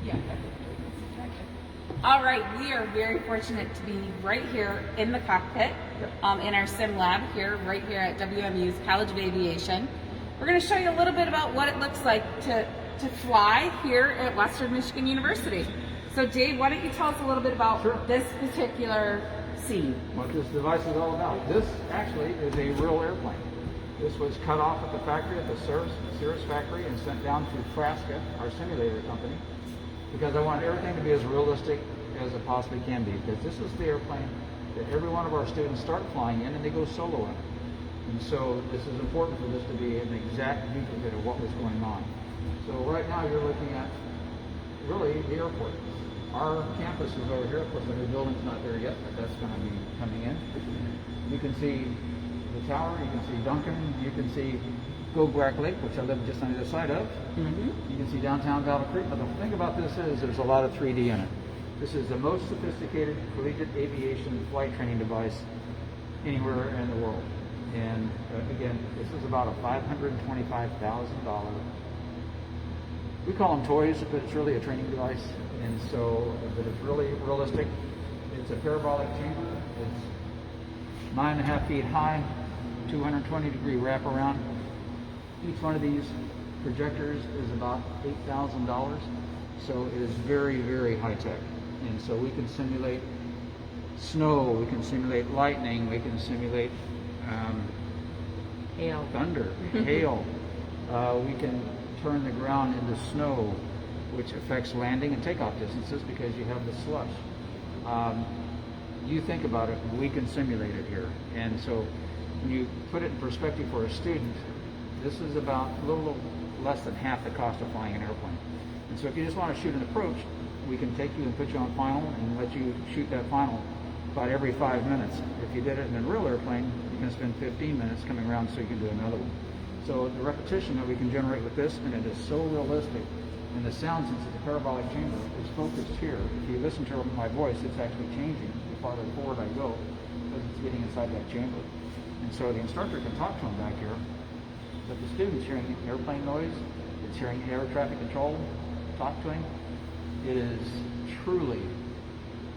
Yeah. All right, we are very fortunate to be right here in the cockpit, in our sim lab here, right here at WMU's College of Aviation. We're going to show you a little bit about what it looks like to fly here at Western Michigan University. So Dave, why don't you tell us a little bit about this particular scene? What this device is all about. This actually is a real airplane. This was cut off at the factory, at the Cirrus factory, and sent down to Frasca, our simulator company, because I wanted everything to be as realistic as it possibly can be, because this is the airplane that every one of our students start flying in and they go solo in. And so this is important for this to be an exact duplicate of what was going on. So right now you're looking at really the airport. Our campus is over here. Of course, the new building's not there yet, but that's going to be coming in. You can see the tower, you can see Duncan, you can see Gogwak Lake, which I live just on the other side of. You can see downtown Battle Creek. But the thing about this is there's a lot of 3D in it. This is the most sophisticated collegiate aviation flight training device anywhere in the world. And again, this is about a $525,000. We call them toys, but it's really a training device. And so, but it's really realistic. It's a parabolic chamber. It's 9.5 feet high, 220-degree wraparound. Each one of these projectors is about $8,000. So it is very, very high tech. And so we can simulate snow, we can simulate lightning, we can simulate hail, thunder, hail. We can turn the ground into snow, which affects landing and takeoff distances because you have the slush. You think about it, we can simulate it here. And so when you put it in perspective for a student, this is about a little less than half the cost of flying an airplane. And so if you just want to shoot an approach, we can take you and put you on final and let you shoot that final about every 5 minutes. If you did it in a real airplane, you can spend 15 minutes coming around so you can do another one. So the repetition that we can generate with this, and it is so realistic, and the sound, since it's a parabolic chamber, is focused here. If you listen to my voice, it's actually changing the farther forward I go because it's getting inside that chamber. And so the instructor can talk to him back here, but the student's hearing airplane noise, it's hearing air traffic control, talk to him. It is truly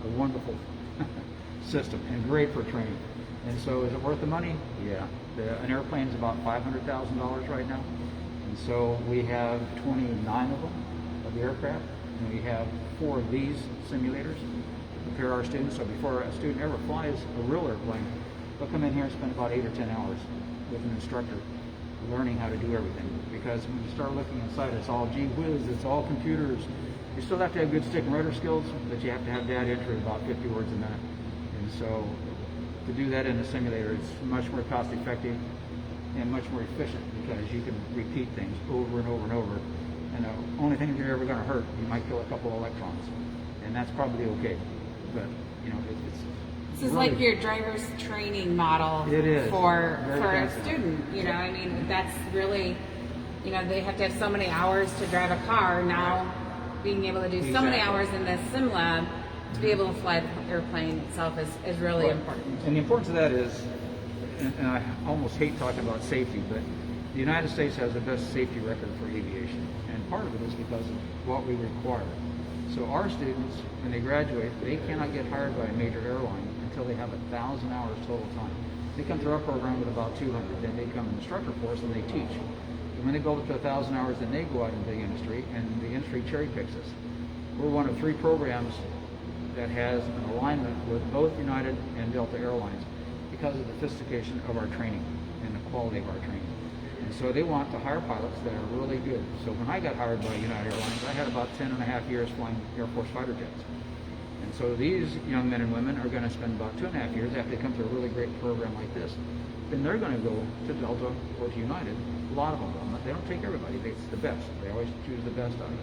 a wonderful system and great for training. And so is it worth the money? Yeah. An airplane is about $500,000 right now. And so we have 29 of them, of the aircraft, and we have 4 of these simulators to prepare our students. So before a student ever flies a real airplane, they'll come in here and spend about 8 or 10 hours with an instructor learning how to do everything. Because when you start looking inside, it's all gee whiz, it's all computers. You still have to have good stick and writer skills, but you have to have data entry about 50 words a minute. And so to do that in a simulator, it's much more cost effective and much more efficient because you can repeat things over and over and over. And the only thing you're ever going to hurt, you might kill a couple of electrons. And that's probably okay. But, you know, it's this is really like your driver's training model for a student. You know, I mean, that's really, you know, they have to have so many hours to drive a car. Now, being able to do so many hours in this sim lab to be able to fly the airplane itself is really important. And the importance of that is, and I almost hate talking about safety, but the United States has the best safety record for aviation. And part of it is because of what we require. So our students, when they graduate, they cannot get hired by a major airline until they have 1,000 hours total time. They come through our program with about 200, then they become an instructor for us and they teach. And when they go up to 1,000 hours, then they go out into the industry, and the industry cherry picks us. We're one of 3 programs that has an alignment with both United and Delta Airlines because of the sophistication of our training and the quality of our training. And so they want to hire pilots that are really good. So when I got hired by United Airlines, I had about 10.5 years flying Air Force fighter jets. And so these young men and women are going to spend about 2.5 years after they come through a really great program like this. Then they're going to go to Delta or to United. A lot of them will. They don't take everybody. It's the best. They always choose the best out of it.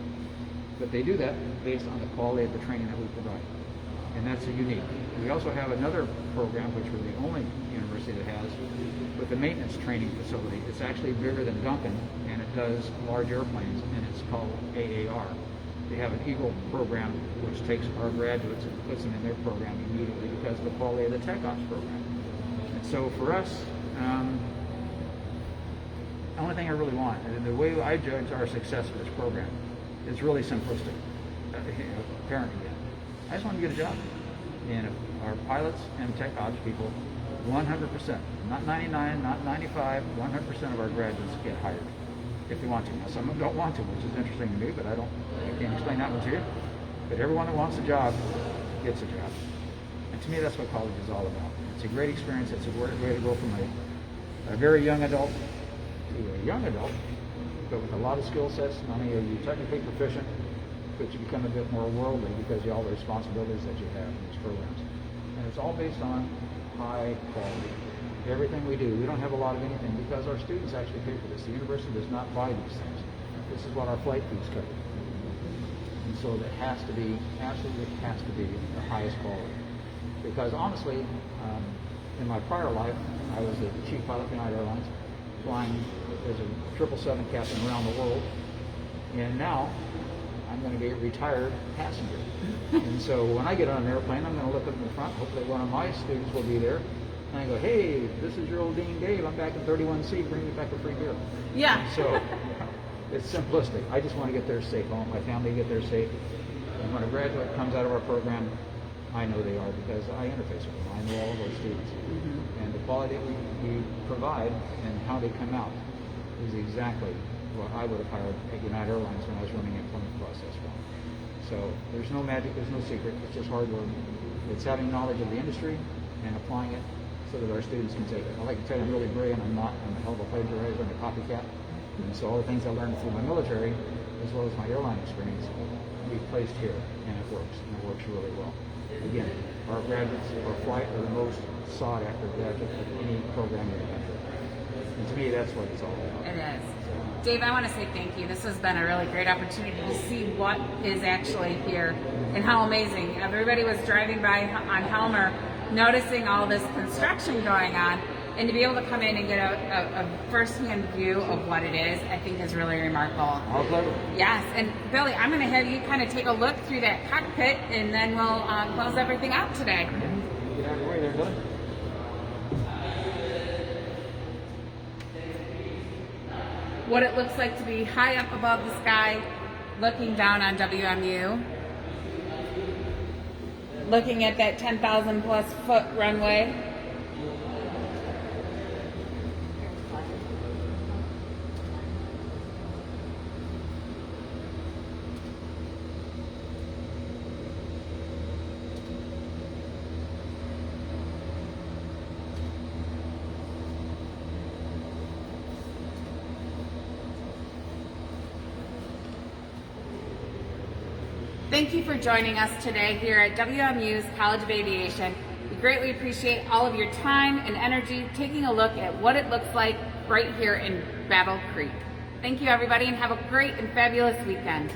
But they do that based on the quality of the training that we provide. And that's unique. We also have another program, which we're the only university that has, with a maintenance training facility. It's actually bigger than Duncan, and it does large airplanes, and it's called AAR. They have an Eagle program, which takes our graduates and puts them in their program immediately because of the quality of the TechOps program. And so for us, the only thing I really want, and the way I judge our success with this program, is really simplistic. parent again. I just want to get a job. And if our pilots and tech ops people, 100%, not 99, not 95, 100% of our graduates get hired if they want to. Now, some of them don't want to, which is interesting to me, but I can't explain that one to you. But everyone that wants a job gets a job. And to me, that's what college is all about. It's a great experience. It's a great way to go from a very young adult to a young adult, but with a lot of skill sets. Not only are you technically proficient, but you become a bit more worldly because of all the responsibilities that you have in these programs. And it's all based on high quality. Everything we do, we don't have a lot of anything because our students actually pay for this. The university does not buy these things. This is what our flight fees cover. And so it has to be, absolutely has to be the highest quality. Because honestly, in my prior life, I was the chief pilot for United Airlines, flying as a 777 captain around the world. And now, I'm going to be a retired passenger. And so when I get on an airplane, I'm going to look up in the front. Hopefully one of my students will be there. And I go, hey, this is your old Dean Dave. I'm back in 31C. Bring me back a free beer. Yeah. So it's simplistic. I just want to get there safe. I want my family to get there safe. And when a graduate comes out of our program, I know they are because I interface with them. I know all of our students. Mm-hmm. And the quality that we provide and how they come out is exactly what I would have hired at United Airlines when I was running the employment process for them. So there's no magic, there's no secret, it's just hard work. It's having knowledge of the industry and applying it so that our students can take it. I like to tell you I'm really brilliant, I'm not, I'm a hell of a plagiarizer and a copycat. And so all the things I learned through my military, as well as my airline experience, we placed here, and it works really well. Again, our graduates, our flight are the most sought after graduates of any program in the country. And to me, that's what it's all about. It is. Dave, I want to say thank you. This has been a really great opportunity to see what is actually here and how amazing. Everybody was driving by on Helmer, noticing all this construction going on, and to be able to come in and get a first-hand view of what it is, I think is really remarkable. All pleasure. Yes, and Billy, I'm going to have you kind of take a look through that cockpit, and then we'll close everything out today. Get out of the way there, Billy. What it looks like to be high up above the sky, looking down on WMU, looking at that 10,000 plus foot runway. Thank you for joining us today here at WMU's College of Aviation. We greatly appreciate all of your time and energy taking a look at what it looks like right here in Battle Creek. Thank you, everybody, and have a great and fabulous weekend.